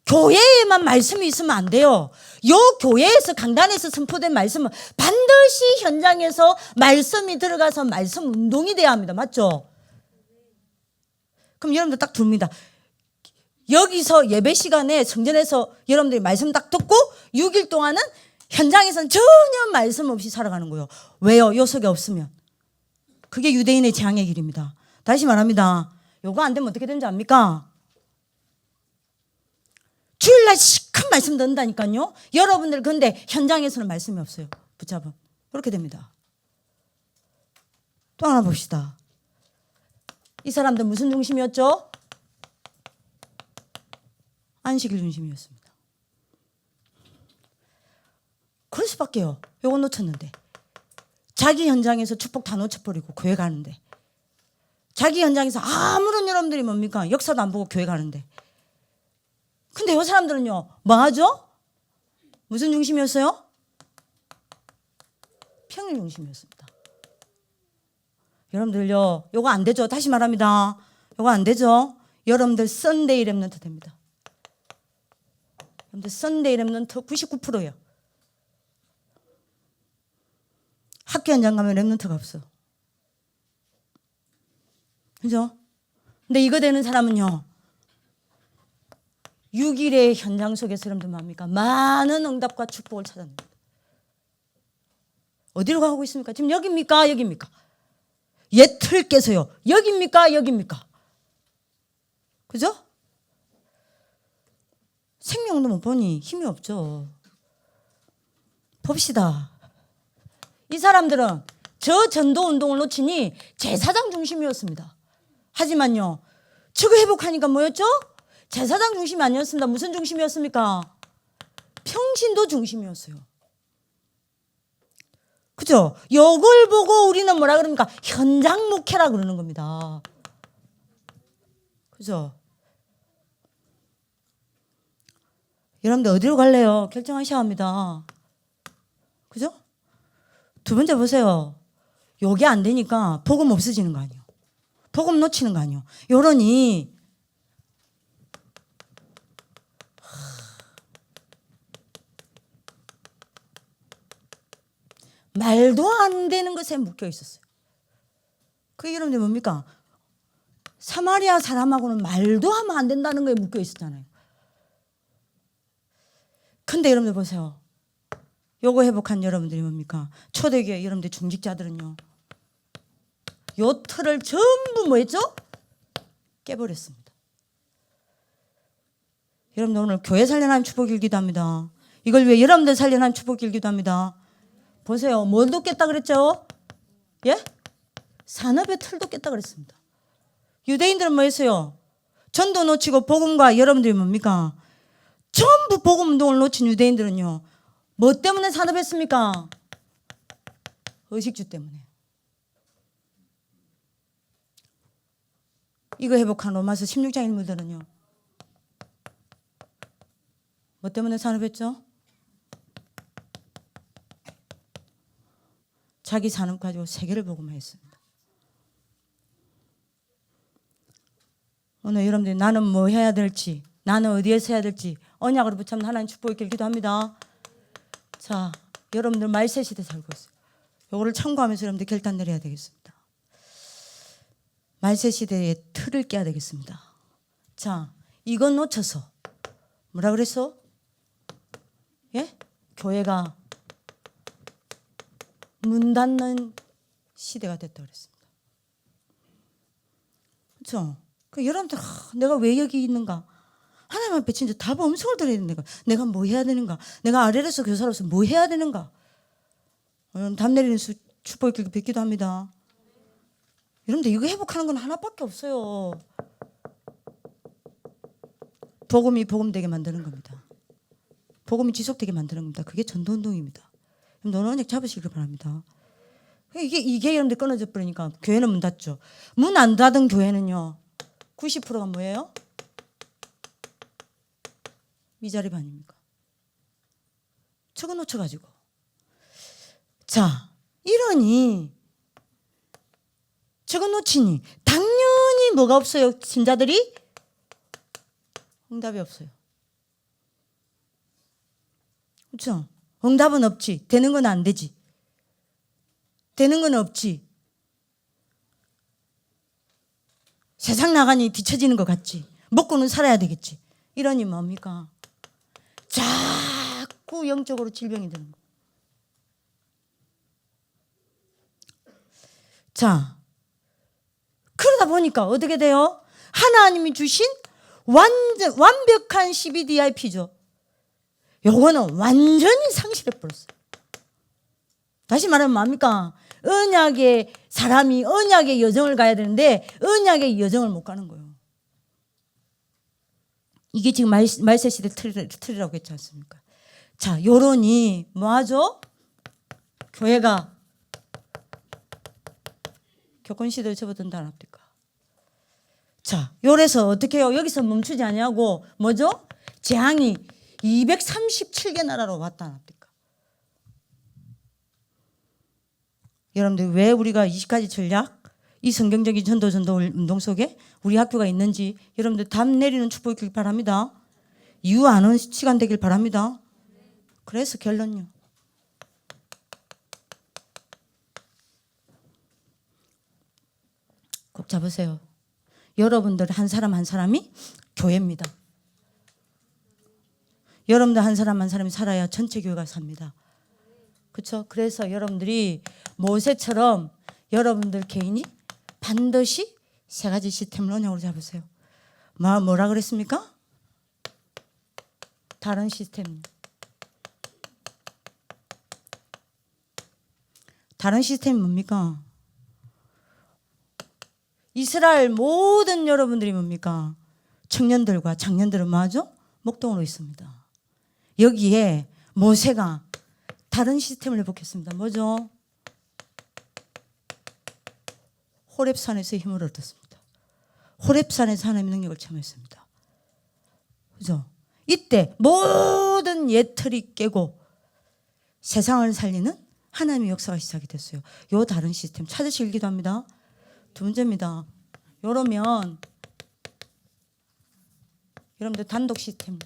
교회에만 말씀이 있으면 안 돼요. 요 교회에서 강단에서 선포된 말씀은 반드시 현장에서 말씀이 들어가서 말씀 운동이 돼야 합니다. 맞죠? 그럼 여러분들 딱 둡니다. 여기서 예배 시간에 성전에서 여러분들이 말씀 딱 듣고 6일 동안은 현장에서는 전혀 말씀 없이 살아가는 거예요. 왜요? 요 속에 없으면. 그게 유대인의 재앙의 길입니다. 다시 말합니다. 요거 안 되면 어떻게 되는지 압니까? 주일날 시큰 말씀 듣는다니까요. 여러분들 근데 현장에서는 말씀이 없어요. 붙잡음. 그렇게 됩니다. 또 하나 봅시다. 이 사람들 무슨 중심이었죠? 안식일 중심이었습니다. 그럴 수밖에요. 요거 놓쳤는데. 자기 현장에서 축복 다 놓쳐버리고 교회 가는데. 자기 현장에서 아무런 여러분들이 뭡니까? 역사도 안 보고 교회 가는데. 근데 이 사람들은요. 뭐 하죠? 무슨 중심이었어요? 평일 중심이었습니다. 여러분들요. 요거 안 되죠? 다시 말합니다. 요거 안 되죠? 여러분들 썬데이 렘넌트 됩니다. 여러분들 썬데이 렘넌트 99%예요. 학교 현장 가면 렘넌트가 없어. 그죠? 근데 이거 되는 사람은요. 6일의 현장 속에서 여러분들 뭡니까? 많은 응답과 축복을 찾아냅니다. 어디로 가고 있습니까? 지금 여기입니까? 여기입니까? 옛 틀 깨서요. 여기입니까? 여기입니까? 그죠? 생명도 못 보니 힘이 없죠. 봅시다. 이 사람들은 저 전도 운동을 놓치니 제사장 중심이었습니다. 하지만요. 저거 회복하니까 뭐였죠? 제사장 중심이 아니었습니다. 무슨 중심이었습니까? 평신도 중심이었어요. 그죠? 이걸 보고 우리는 뭐라 그럽니까? 현장 목회라 그러는 겁니다. 그죠? 여러분들 어디로 갈래요? 결정하셔야 합니다. 그죠? 두 번째 보세요. 요게 안 되니까 복음 없어지는 거 아니에요. 복음 놓치는 거 아니에요. 요러니 말도 안 되는 것에 묶여 있었어요. 그게 여러분들 뭡니까? 사마리아 사람하고는 말도 하면 안 된다는 거에 묶여 있었잖아요. 근데 여러분들 보세요. 요거 회복한 여러분들이 뭡니까? 초대교회 여러분들 중직자들은요. 요 틀을 전부 뭐 했죠? 깨버렸습니다. 여러분들 오늘 교회 살려나는 축복 일기도 합니다. 이걸 위해 여러분들 살려나는 축복 일기도 합니다. 보세요. 뭘도 깼다 그랬죠? 예? 산업의 틀도 깼다 그랬습니다. 유대인들은 뭐 했어요? 전도 놓치고 복음과 여러분들이 뭡니까? 전부 복음 운동을 놓친 유대인들은요. 뭐 때문에 산업했습니까? 의식주 때문에. 이거 회복한 로마서 16장 인물들은요. 뭐 때문에 산업했죠? 자기 산업 가지고 세계를 복음화했습니다. 오늘 여러분들이 나는 뭐 해야 될지, 나는 어디에서 해야 될지 언약으로 붙잡는 하나님 축복이 있길 기도합니다. 자, 여러분들 말세 시대 살고 있어요. 요거를 참고하면서 여러분들 결단 내려야 되겠습니다. 말세 시대의 틀을 깨야 되겠습니다. 자, 이건 놓쳐서 뭐라 그랬어? 예? 교회가 문 닫는 시대가 됐다 그랬습니다. 그렇죠? 그 여러분들 내가 왜 여기 있는가? 하나님 앞에 진짜 답 음성을 드려야 되는가? 내가 뭐 해야 되는가? 내가 아래로서 교사로서 뭐 해야 되는가? 답 내리는 축복을 길게 뵙기도 합니다. 여러분들 이거 회복하는 건 하나밖에 없어요. 복음이 복음되게 만드는 겁니다. 복음이 지속되게 만드는 겁니다. 그게 전도운동입니다. 너는 언약 잡으시길 바랍니다. 이게 여러분들 끊어져 버리니까 교회는 문 닫죠. 문 안 닫은 교회는요 90%가 뭐예요? 미자립 아닙니까? 저거 놓쳐가지고. 자, 이러니 저거 놓치니 당연히 뭐가 없어요? 신자들이 응답이 없어요. 그렇죠? 응답은 없지. 되는 건 안 되지. 되는 건 없지. 세상 나가니 뒤처지는 것 같지. 먹고는 살아야 되겠지. 이러니 뭡니까? 자꾸 영적으로 질병이 드는 거. 자, 그러다 보니까 어떻게 돼요? 하나님이 주신 완벽한 CBDIP죠. 요거는 완전히 상실해 버렸어요. 다시 말하면 뭡니까? 언약의 사람이 언약의 여정을 가야 되는데 언약의 여정을 못 가는 거예요. 이게 지금 말세 시대 틀이라고 했지 않습니까? 자, 요런이 뭐하죠? 교회가 교권 시대를 접어든다 안 합니까? 자, 요래서 어떻게 해요? 여기서 멈추지 아니하고 뭐죠? 재앙이 237개 나라로 왔다 안 합니까? 여러분들 왜 우리가 20가지 전략, 이 성경적인 전도 운동 속에 우리 학교가 있는지 여러분들 답 내리는 축복이 있길 바랍니다. 이유 아는 시간 되길 바랍니다. 그래서 결론요. 꼭 잡으세요. 여러분들 한 사람 한 사람이 교회입니다. 여러분들 한 사람 한 사람이 살아야 전체 교회가 삽니다. 그렇죠? 그래서 여러분들이 모세처럼 여러분들 개인이 반드시 세 가지 시스템을 언약으로 잡으세요. 뭐라 그랬습니까? 다른 시스템. 다른 시스템이 뭡니까? 이스라엘 모든 여러분들이 뭡니까? 청년들과 장년들은 뭐하죠? 목동으로 있습니다. 여기에 모세가 다른 시스템을 회복했습니다. 뭐죠? 호렙산에서 힘을 얻었습니다. 호렙산에서 하나님의 능력을 체험했습니다. 그죠? 이때 모든 옛틀이 깨고 세상을 살리는 하나님의 역사가 시작이 됐어요. 요 다른 시스템 찾으시길 기도합니다. 두 번째입니다. 요러면 여러분들 단독 시스템.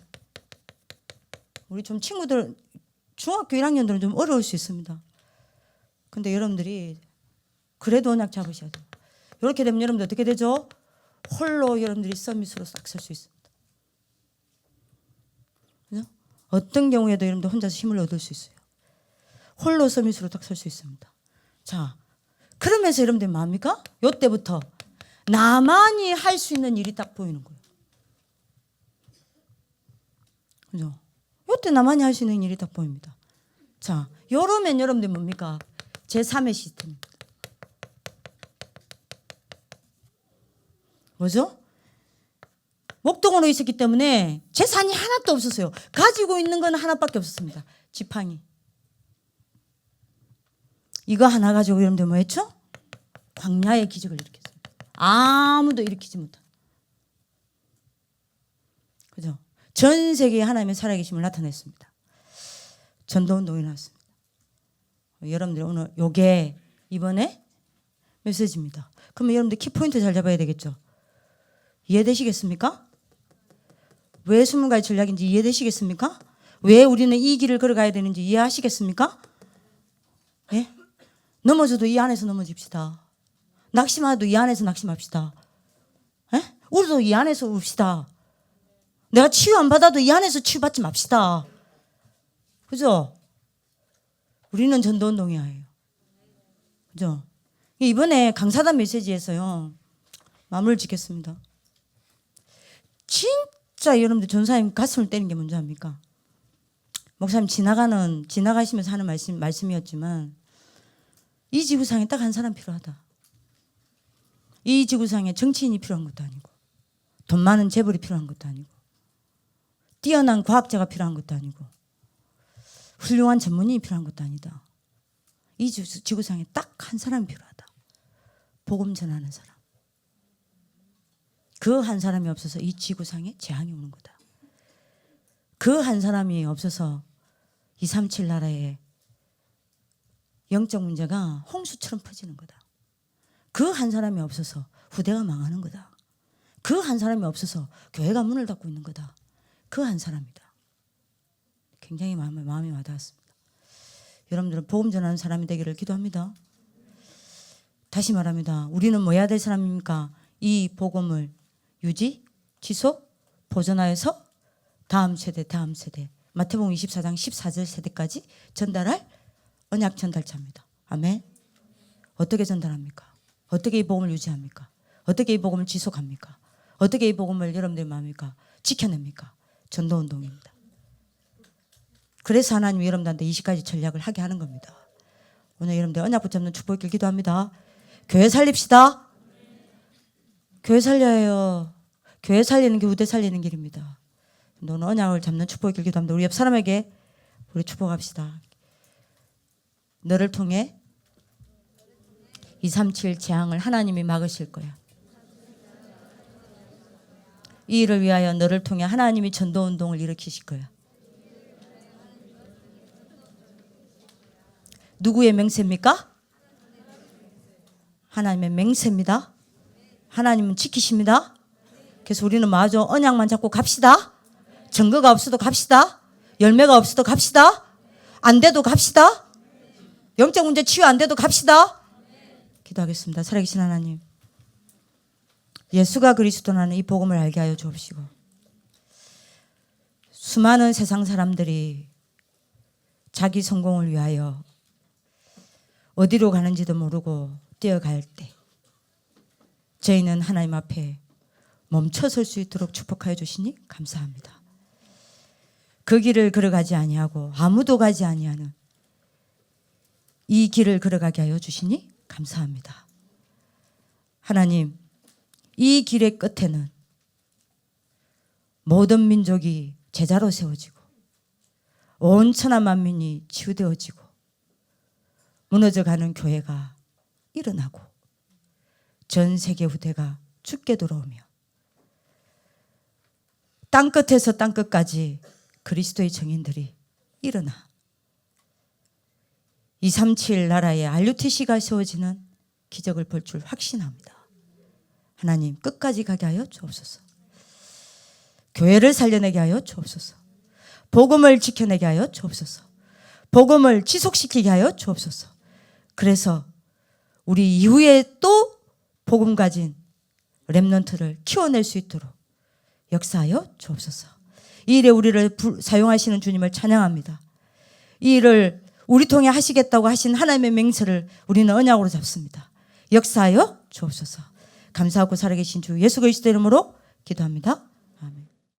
우리 좀 친구들 중학교 1학년들은 좀 어려울 수 있습니다. 근데 여러분들이 그래도 언약 잡으셔야 돼요. 이렇게 되면 여러분들 어떻게 되죠? 홀로 여러분들이 서밋으로 싹 설 수 있습니다. 그죠? 어떤 경우에도 여러분들 혼자서 힘을 얻을 수 있어요. 홀로 서밋으로 딱 설 수 있습니다. 자, 그러면서 여러분들 뭡니까? 요때부터 나만이 할 수 있는 일이 딱 보이는 거예요. 그죠? 요때 나만이 할 수 있는 일이 딱 보입니다. 자, 요러면 여러분들 뭡니까? 제3의 시스템입니다. 뭐죠? 목동으로 있었기 때문에 재산이 하나도 없었어요. 가지고 있는 건 하나밖에 없었습니다. 지팡이. 이거 하나 가지고 여러분들 뭐 했죠? 광야의 기적을 일으켰습니다. 아무도 일으키지 못한. 그죠? 전 세계에 하나님의 살아계심을 나타냈습니다. 전도운동이 나왔습니다. 여러분들 오늘 요게 이번에 메시지입니다. 그러면 여러분들 키포인트 잘 잡아야 되겠죠? 이해되시겠습니까? 왜 스물가지 전략인지 이해되시겠습니까? 왜 우리는 이 길을 걸어가야 되는지 이해하시겠습니까? 예? 넘어져도 이 안에서 넘어집시다. 낙심하도 이 안에서 낙심합시다. 예? 우리도 이 안에서 웁시다. 내가 치유 안 받아도 이 안에서 치유받지 맙시다. 그죠? 우리는 전도운동이에요. 그죠? 이번에 강사단 메시지에서요, 마무리를 짓겠습니다. 진짜 여러분들 전사님 가슴을 때리는 게 뭔지 압니까? 목사님 지나가시면서 하는 말씀이었지만, 이 지구상에 딱 한 사람 필요하다. 이 지구상에 정치인이 필요한 것도 아니고, 돈 많은 재벌이 필요한 것도 아니고, 뛰어난 과학자가 필요한 것도 아니고, 훌륭한 전문인이 필요한 것도 아니다. 이 지구상에 딱 한 사람이 필요하다. 복음 전하는 사람. 그 한 사람이 없어서 이 지구상에 재앙이 오는 거다. 그 한 사람이 없어서 237 나라에 영적 문제가 홍수처럼 퍼지는 거다. 그 한 사람이 없어서 후대가 망하는 거다. 그 한 사람이 없어서 교회가 문을 닫고 있는 거다. 그 한 사람이다. 굉장히 마음이 와닿았습니다. 여러분들은 복음 전하는 사람이 되기를 기도합니다. 다시 말합니다. 우리는 뭐 해야 될 사람입니까? 이 복음을 유지, 지속, 보존하여서 다음 세대 마태복음 24장 14절 세대까지 전달할 언약 전달자입니다. 아멘. 어떻게 전달합니까? 어떻게 이 복음을 유지합니까? 어떻게 이 복음을 지속합니까? 어떻게 이 복음을 여러분들의 마음입니까? 지켜냅니까? 전도운동입니다. 그래서 하나님이 여러분들한테 20가지 전략을 하게 하는 겁니다. 오늘 여러분들 언약 붙잡는 축복을 기도합니다. 교회 살립시다. 교회 살려야 해요. 교회 살리는 게 후대 살리는 길입니다. 오늘 언약을 잡는 축복을 기도합니다. 우리 옆 사람에게 우리 축복합시다. 너를 통해 237 재앙을 하나님이 막으실 거야. 이 일을 위하여 너를 통해 하나님이 전도운동을 일으키실 거야. 누구의 맹세입니까? 하나님의 맹세입니다. 하나님은 지키십니다. 그래서 우리는 마저 언약만 잡고 갑시다. 증거가 없어도 갑시다. 열매가 없어도 갑시다. 안 돼도 갑시다. 영적 문제 치유 안 돼도 갑시다. 기도하겠습니다. 살아계신 하나님, 예수가 그리스도라는 이 복음을 알게 하여 주옵시고, 수많은 세상 사람들이 자기 성공을 위하여 어디로 가는지도 모르고 뛰어갈 때 저희는 하나님 앞에 멈춰설 수 있도록 축복하여 주시니 감사합니다. 그 길을 걸어가지 아니하고 아무도 가지 아니하는 이 길을 걸어가게 하여 주시니 감사합니다. 하나님, 이 길의 끝에는 모든 민족이 제자로 세워지고 온 천하 만민이 치유되어지고 무너져가는 교회가 일어나고 전 세계 후대가 죽게 돌아오며 땅끝에서 땅끝까지 그리스도의 정인들이 일어나 237 나라에 RUTC가 세워지는 기적을 볼 줄 확신합니다. 하나님, 끝까지 가게 하여 주옵소서. 교회를 살려내게 하여 주옵소서. 복음을 지켜내게 하여 주옵소서. 복음을 지속시키게 하여 주옵소서. 그래서 우리 이후에 또 복음 가진 렘넌트를 키워낼 수 있도록 역사하여 주옵소서. 이 일에 우리를 사용하시는 주님을 찬양합니다. 이 일을 우리 통해 하시겠다고 하신 하나님의 맹세를 우리는 언약으로 잡습니다. 역사하여 주옵소서. 감사하고 살아계신 주 예수 그리스도 이름으로 기도합니다.